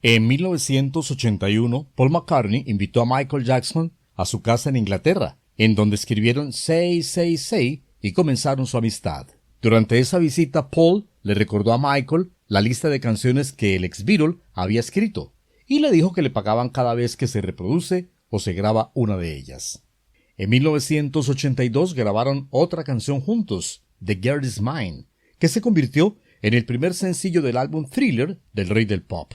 En 1981, Paul McCartney invitó a Michael Jackson a su casa en Inglaterra, en donde escribieron Say, Say, Say y comenzaron su amistad. Durante esa visita, Paul le recordó a Michael la lista de canciones que el ex-Beatle había escrito y le dijo que le pagaban cada vez que se reproduce o se graba una de ellas. En 1982 grabaron otra canción juntos, The Girl Is Mine, que se convirtió en el primer sencillo del álbum Thriller del rey del pop.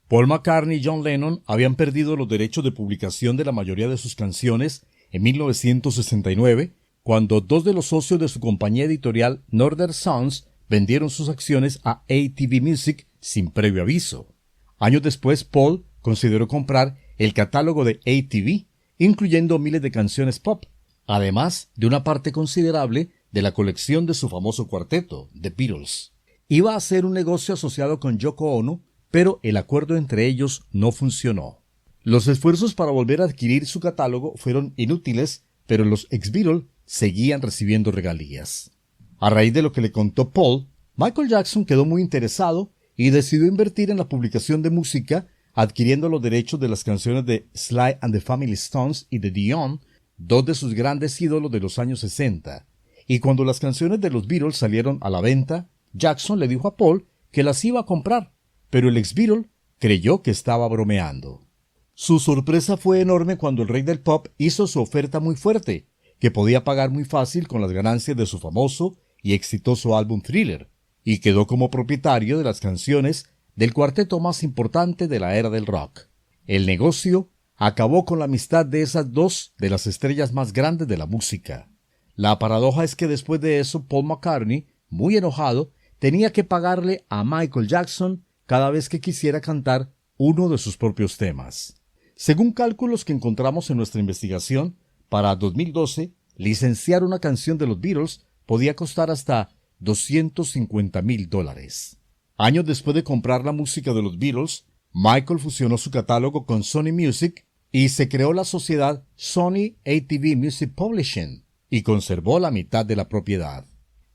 Paul McCartney y John Lennon habían perdido los derechos de publicación de la mayoría de sus canciones en 1969, cuando dos de los socios de su compañía editorial Northern Sons vendieron sus acciones a ATV Music sin previo aviso. Años después, Paul consideró comprar el catálogo de ATV, incluyendo miles de canciones pop, además de una parte considerable de la colección de su famoso cuarteto, The Beatles. Iba a ser un negocio asociado con Yoko Ono, pero el acuerdo entre ellos no funcionó. Los esfuerzos para volver a adquirir su catálogo fueron inútiles, pero los ex-Beatles seguían recibiendo regalías. A raíz de lo que le contó Paul, Michael Jackson quedó muy interesado y decidió invertir en la publicación de música, adquiriendo los derechos de las canciones de Sly and the Family Stones y de Dion, dos de sus grandes ídolos de los años 60. Y cuando las canciones de los Beatles salieron a la venta, Jackson le dijo a Paul que las iba a comprar, pero el ex-Beatle creyó que estaba bromeando. Su sorpresa fue enorme cuando el rey del pop hizo su oferta muy fuerte, que podía pagar muy fácil con las ganancias de su famoso y exitoso álbum Thriller, y quedó como propietario de las canciones del cuarteto más importante de la era del rock. El negocio acabó con la amistad de esas dos de las estrellas más grandes de la música. La paradoja es que después de eso, Paul McCartney, muy enojado, tenía que pagarle a Michael Jackson cada vez que quisiera cantar uno de sus propios temas. Según cálculos que encontramos en nuestra investigación, para 2012, licenciar una canción de los Beatles podía costar hasta $250,000. Años después de comprar la música de los Beatles, Michael fusionó su catálogo con Sony Music y se creó la sociedad Sony ATV Music Publishing y conservó la mitad de la propiedad.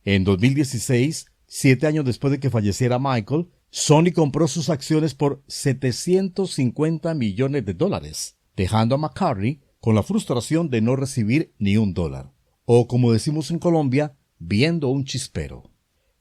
En 2016, 7 años después de que falleciera Michael, Sony compró sus acciones por $750 millones, dejando a McCartney con la frustración de no recibir ni $1, o como decimos en Colombia, viendo un chispero.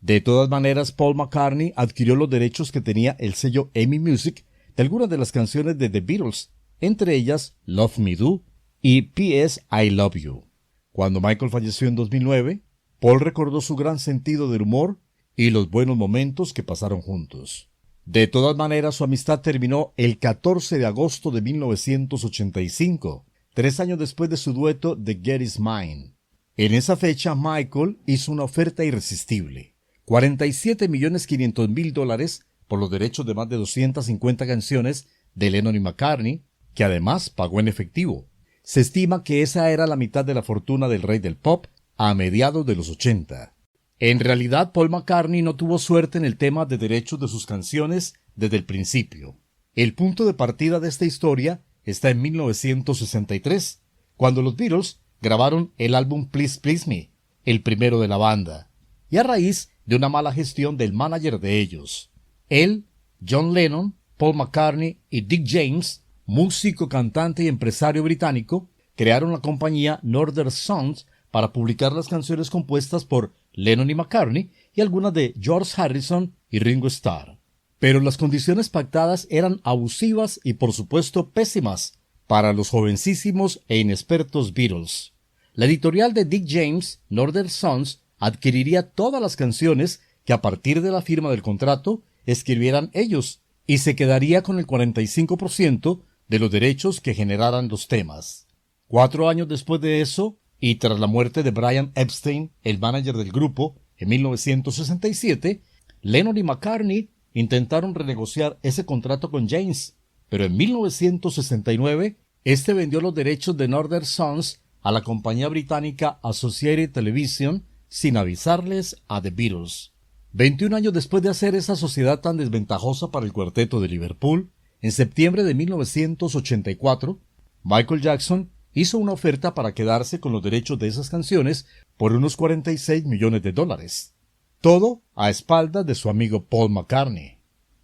De todas maneras, Paul McCartney adquirió los derechos que tenía el sello EMI Music de algunas de las canciones de The Beatles, entre ellas Love Me Do y P.S. I Love You. Cuando Michael falleció en 2009, Paul recordó su gran sentido del humor y los buenos momentos que pasaron juntos. De todas maneras, su amistad terminó el 14 de agosto de 1985, 3 años después de su dueto The Girl Is Mine. En esa fecha, Michael hizo una oferta irresistible: $47,500,000 por los derechos de más de 250 canciones de Lennon y McCartney, que además pagó en efectivo. Se estima que esa era la mitad de la fortuna del rey del pop a mediados de los 80. En realidad, Paul McCartney no tuvo suerte en el tema de derechos de sus canciones desde el principio. El punto de partida de esta historia está en 1963, cuando los Beatles grabaron el álbum Please Please Me, el primero de la banda, y a raíz de una mala gestión del manager de ellos. Él, John Lennon, Paul McCartney y Dick James, músico, cantante y empresario británico, crearon la compañía Northern Sons para publicar las canciones compuestas por Lennon y McCartney y algunas de George Harrison y Ringo Starr. Pero las condiciones pactadas eran abusivas y por supuesto pésimas para los jovencísimos e inexpertos Beatles. La editorial de Dick James, Northern Sons, adquiriría todas las canciones que a partir de la firma del contrato escribieran ellos y se quedaría con el 45% de los derechos que generaran los temas. 4 años después de eso, y tras la muerte de Brian Epstein, el manager del grupo, en 1967, Lennon y McCartney intentaron renegociar ese contrato con James, pero en 1969 este vendió los derechos de Northern Sons a la compañía británica Associated Television sin avisarles a The Beatles. 21 años después de hacer esa sociedad tan desventajosa para el cuarteto de Liverpool, en septiembre de 1984, Michael Jackson hizo una oferta para quedarse con los derechos de esas canciones por unos $46 millones. Todo a espaldas de su amigo Paul McCartney.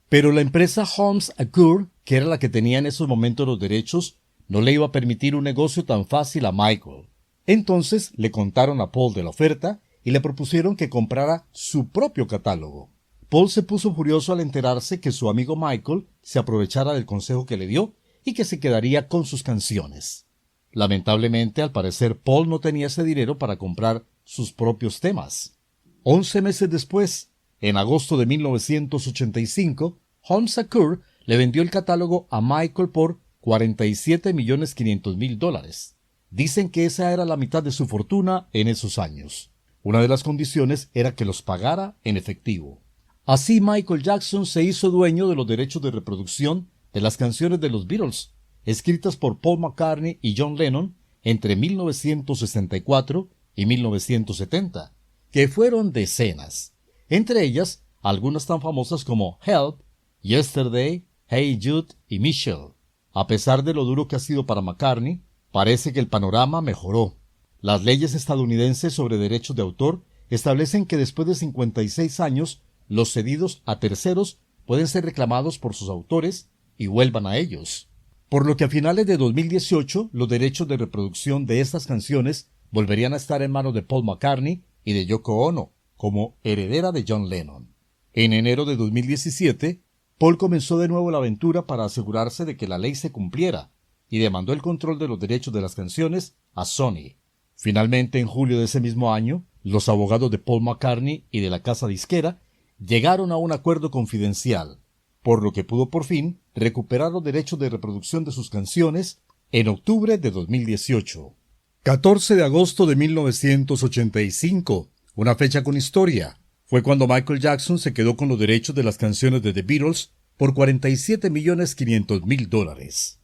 Pero la empresa Holmes & Court que era la que tenía en esos momentos los derechos, no le iba a permitir un negocio tan fácil a Michael. Entonces le contaron a Paul de la oferta y le propusieron que comprara su propio catálogo. Paul se puso furioso al enterarse que su amigo Michael se aprovechara del consejo que le dio y que se quedaría con sus canciones. Lamentablemente, al parecer, Paul no tenía ese dinero para comprar sus propios temas. 11 meses después, en agosto de 1985, Holmes Akur le vendió el catálogo a Michael por $47.500.000. Dicen que esa era la mitad de su fortuna en esos años. Una de las condiciones era que los pagara en efectivo. Así Michael Jackson se hizo dueño de los derechos de reproducción de las canciones de los Beatles, escritas por Paul McCartney y John Lennon entre 1964 y 1970, que fueron decenas. Entre ellas, algunas tan famosas como Help, Yesterday, Hey Jude y Michelle. A pesar de lo duro que ha sido para McCartney, parece que el panorama mejoró. Las leyes estadounidenses sobre derechos de autor establecen que después de 56 años, los cedidos a terceros pueden ser reclamados por sus autores y vuelvan a ellos. Por lo que a finales de 2018, los derechos de reproducción de estas canciones volverían a estar en manos de Paul McCartney y de Yoko Ono, como heredera de John Lennon. En enero de 2017, Paul comenzó de nuevo la aventura para asegurarse de que la ley se cumpliera y demandó el control de los derechos de las canciones a Sony. Finalmente, en julio de ese mismo año, los abogados de Paul McCartney y de la casa disquera llegaron a un acuerdo confidencial, por lo que pudo por fin recuperar los derechos de reproducción de sus canciones en octubre de 2018. 14 de agosto de 1985, una fecha con historia, fue cuando Michael Jackson se quedó con los derechos de las canciones de The Beatles por $47.500.000.